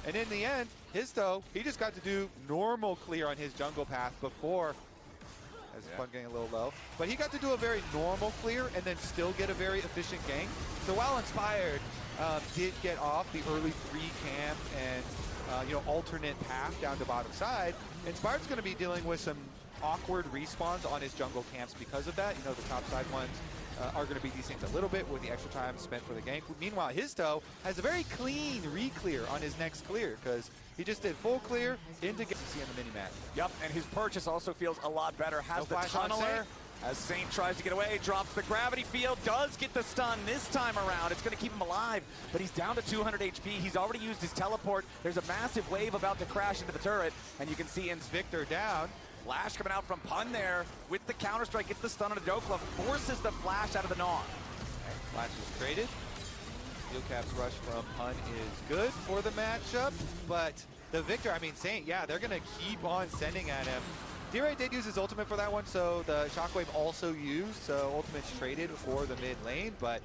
And in the end, Histo, he just got to do normal clear on his jungle path before, as the fun getting a little low, but he got to do a very normal clear and then still get a very efficient gank. So while Inspired did get off the early 3 camp and alternate path down to bottom side, Inspired's going to be dealing with some awkward respawns on his jungle camps because of that. The top side ones are going to be desynced a little bit with the extra time spent for the gank. Meanwhile, Histo has a very clean re-clear on his next clear because he just did full clear into see on the mini-map. Yep, and his purchase also feels a lot better. Has No the flash on tunneler. As Saint tries to get away, drops the gravity field, does get the stun this time around. It's going to keep him alive, but he's down to 200 HP. He's already used his teleport. There's a massive wave about to crash into the turret, and you can see Victor down. Flash coming out from Pun there with the counter-strike, gets the stun on Dokla, forces the flash out of the Gnaw. Flash is traded. Steel Cap's rush from Pun is good for the matchup, but the Victor, Saint, they're going to keep on sending at him. D-Ray did use his ultimate for that one, so the Shockwave also used, so ultimate's traded for the mid lane, but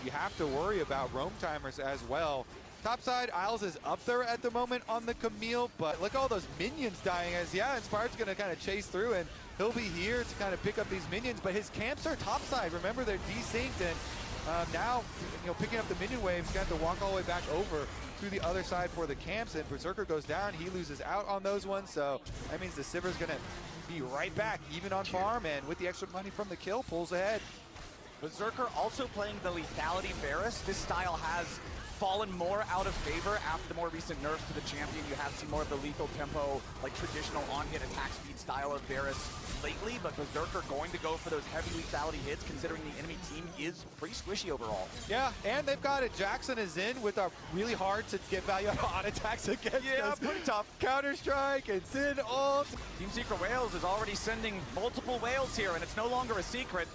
you have to worry about roam timers as well. Topside, Isles is up there at the moment on the Camille, but look at all those minions dying as, Inspired's going to kind of chase through, and he'll be here to kind of pick up these minions, but his camps are topside. Remember, they're desynced, and now, picking up the minion waves, got to walk all the way back over to the other side for the camps, and Berserker goes down. He loses out on those ones, so that means the Sivir's going to be right back, even on farm, and with the extra money from the kill, pulls ahead. Berserker also playing the lethality Varus. This style has fallen more out of favor after the more recent nerfs to the champion. You have seen more of the lethal tempo, like traditional on-hit attack speed style of Varus lately, but Berserker going to go for those heavy lethality hits considering the enemy team is pretty squishy overall. Yeah, and they've got a Jackson is in with a really hard to get value out of on attacks against. Yeah, pretty tough. Counter-Strike and Sin ult. Team Secret Whales is already sending multiple whales here, and it's no longer a secret.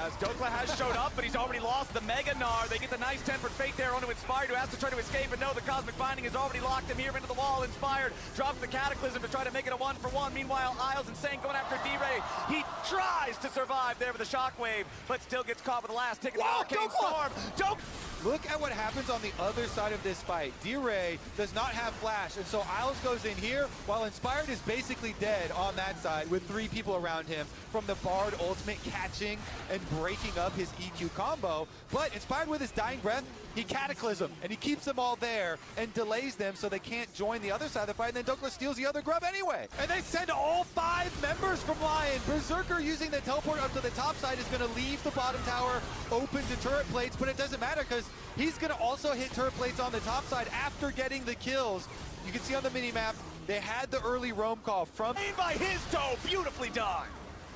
As Dokla has showed up, but he's already lost the Mega Gnar. They get the nice Tempered Fate there onto Inspired, who has to try to escape, but no, the Cosmic Binding has already locked him here into the wall. Inspired drops the Cataclysm to try to make it a 1-for-1. Meanwhile, Isles and Saint going after D-Ray. He tries to survive there with a Shockwave, but still gets caught with the last tick of the Arcane Storm. Look at what happens on the other side of this fight. D-Ray does not have flash, and so Isles goes in here, while Inspired is basically dead on that side with 3 people around him from the Bard ultimate catching and breaking up his EQ combo. But Inspired with his dying breath, he Cataclysm, and he keeps them all there and delays them so they can't join the other side of the fight, and then Dokla steals the other grub anyway. And they send all 5 members from Lion. Berserker using the teleport up to the top side is going to leave the bottom tower open to turret plates, but it doesn't matter because he's going to also hit turret plates on the top side after getting the kills. You can see on the mini-map, they had the early roam call from... by Histo, beautifully done.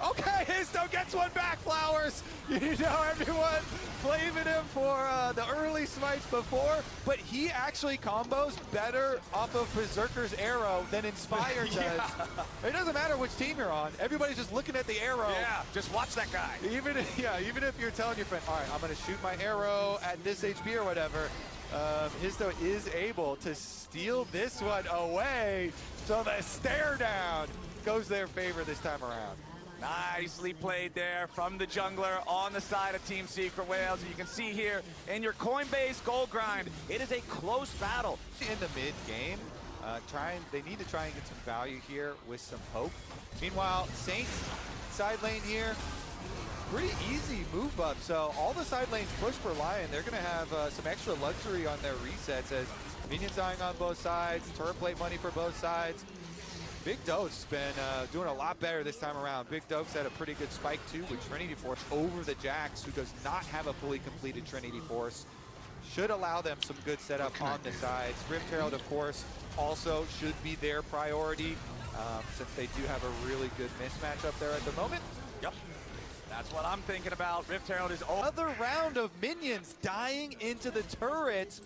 Okay, Histo gets one back, Flowers. Everyone blaming him for the early smites before, but he actually combos better off of Berserker's arrow than Inspired does. It doesn't matter which team you're on. Everybody's just looking at the arrow. Yeah, just watch that guy. Even if you're telling your friend, all right, I'm going to shoot my arrow at this HP or whatever, Histo is able to steal this one away, so the stare down goes their favor this time around. Nicely played there from the jungler on the side of Team Secret Whales. And you can see here in your Coinbase gold grind, it is a close battle. In the mid game, they need to try and get some value here with some poke. Meanwhile, Saints side lane here, pretty easy move up. So all the side lanes push for Lion. They're going to have some extra luxury on their resets as minions dying on both sides, turret plate money for both sides. Big Doke's been doing a lot better this time around. Big Doke's had a pretty good spike too with Trinity Force over the Jax, who does not have a fully completed Trinity Force. Should allow them some good setup on the sides. Rift Herald, of course, also should be their priority since they do have a really good mismatch up there at the moment. Yep. That's what I'm thinking about. Rift Herald is another round of minions dying into the turret.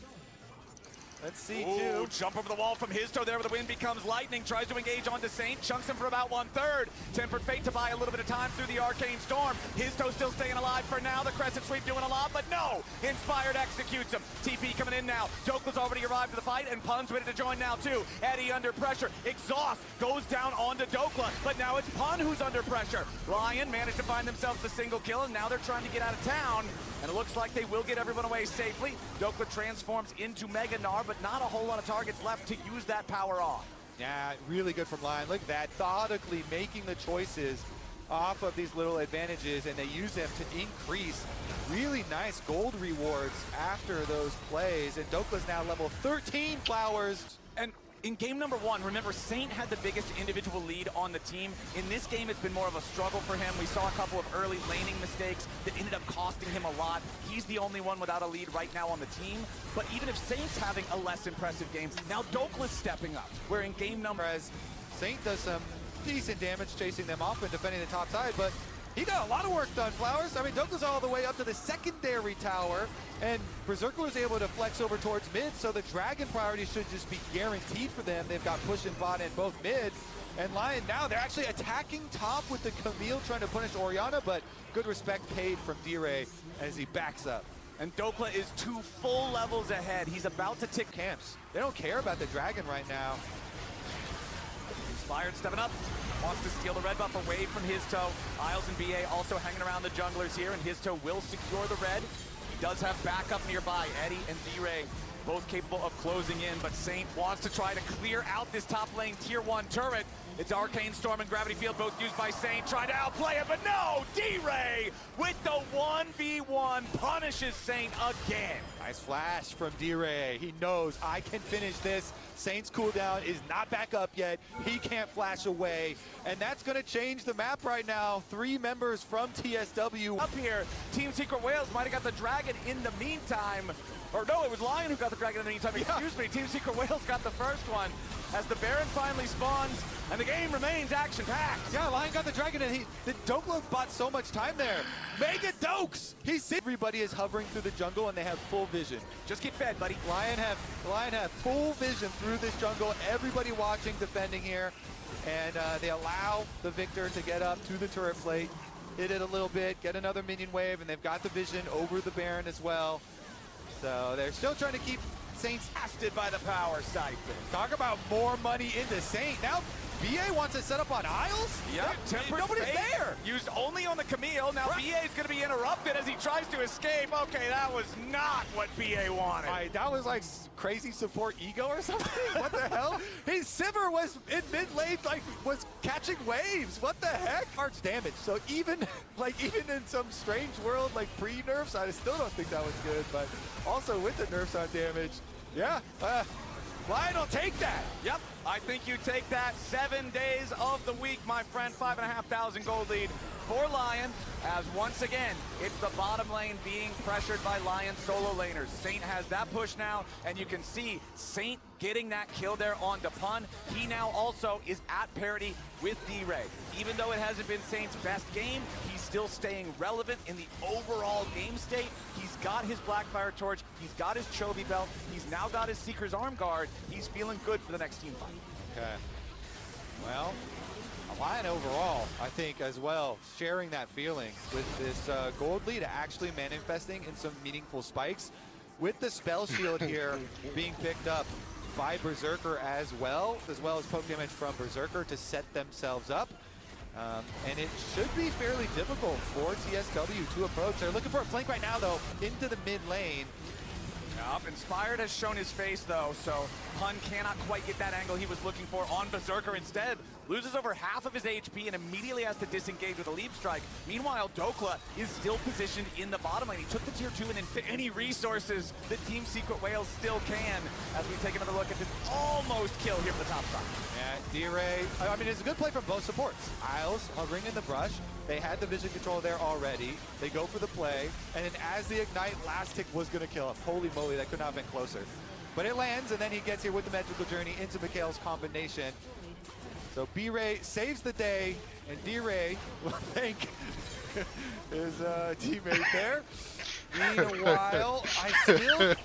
Let's see, Ooh, jump over the wall from Histo there where the wind becomes lightning. Tries to engage onto Saint, chunks him for about 1/3. Tempered Fate to buy a little bit of time through the Arcane Storm. Histo still staying alive for now. The Crescent Sweep doing a lot, but no! Inspired executes him. TP coming in now. Dokla's already arrived to the fight, and Pun's ready to join now too. Eddie under pressure. Exhaust goes down onto Dokla, but now it's Pun who's under pressure. Lion managed to find themselves the single kill, and now they're trying to get out of town. And it looks like they will get everyone away safely. Dokla transforms into Mega Gnar, but but not a whole lot of targets left to use that power on. Yeah, really good from Lion. Look at that, methodically making the choices off of these little advantages, and they use them to increase really nice gold rewards after those plays. And Dokla's now level 13, Flowers. And in game number 1, remember, Saint had the biggest individual lead on the team. In this game, it's been more of a struggle for him. We saw a couple of early laning mistakes that ended up costing him a lot. He's the only one without a lead right now on the team. But even if Saint's having a less impressive game, now Dokla's stepping up, where in game number... As Saint does some decent damage chasing them off and defending the top side, but he got a lot of work done, Flowers. I mean, Dokla's all the way up to the secondary tower, and Berserker was able to flex over towards mid, so the Dragon priority should just be guaranteed for them. They've got push and bot in both mid, and Lion now, they're actually attacking top with the Camille trying to punish Orianna, but good respect paid from D-Ray as he backs up. And Dokla is 2 full levels ahead. He's about to tick Camps. They don't care about the Dragon right now. Inspired stepping up, wants to steal the red buff away from his toe. Isles and BA also hanging around the junglers here, and his toe will secure the red. He does have backup nearby. Eddie and D-Ray both capable of closing in, but Saint wants to try to clear out this top lane tier 1 turret. It's Arcane Storm and Gravity Field, both used by Saint, trying to outplay it, but no! D-Ray with the 1v1 punishes Saint again. Nice flash from D-Ray. He knows I can finish this. Saint's cooldown is not back up yet. He can't flash away, and that's going to change the map right now. 3 members from TSW up here. Team Secret Whales might have got the Dragon in the meantime. Or no, it was Lion who got the Dragon in the meantime. Excuse me, Team Secret Whales got the first one as the Baron finally spawns, and the game remains action-packed. Yeah, Lion got the Dragon, and the Dokla bought so much time there. Mega Dokes! Everybody is hovering through the jungle, and they have full vision. Just get fed, buddy. Lion have full vision through this jungle. Everybody watching, defending here, and they allow the Victor to get up to the turret plate, hit it a little bit, get another minion wave, and they've got the vision over the Baron as well. So they're still trying to keep Saints Blasted by the power siphon. Talk about more money into Saint. Now BA wants to set up on Isles? Yep, Nobody's there. Used only on the Camille. Now Right. BA is going to be interrupted as he tries to escape. Okay, that was not what BA wanted. Right, that was like crazy support ego or something. What the hell? His Sivir was in mid lane, like was catching waves. What the heck? Arch damage. So even in some strange world like pre-nerfs, I still don't think that was good. But also with the nerfs on damage, yeah. Lion will take that. Yep, I think you take that. 7 days of the week, my friend. 5,500 gold lead for Lion, as once again, it's the bottom lane being pressured by Lion solo laners. Saint has that push now, and you can see Saint getting that kill there on Dapun. He now also is at parity with D-Ray. Even though it hasn't been Saint's best game, he's still staying relevant in the overall game state. He's got his Blackfire Torch, he's got his Chovy Belt, he's now got his Seeker's Arm Guard. He's feeling good for the next team fight. Okay. Well, Lion overall, I think as well, sharing that feeling with this gold lead actually manifesting in some meaningful spikes. With the spell shield here being picked up by Berserker as well as poke damage from Berserker to set themselves up. And it should be fairly difficult for TSW to approach. They're looking for a flank right now, though, into the mid lane. Yep, Inspired has shown his face, though, so Hun cannot quite get that angle he was looking for on Berserker. Instead, loses over half of his HP and immediately has to disengage with a Leap Strike. Meanwhile, Dokla is still positioned in the bottom lane. He took the tier 2 and then any resources that Team Secret Whales still can, as we take another look at this almost kill here for the top side. Yeah, D-Ray, I mean, it's a good play from both supports. Isles hovering in the brush. They had the vision control there already. They go for the play, and then as the Ignite, last tick was going to kill him. Holy moly, that could not have been closer. But it lands, and then he gets here with the Magical Journey into Mikhail's combination. So B-Ray saves the day, and D-Ray will thank his teammate there. Meanwhile, I still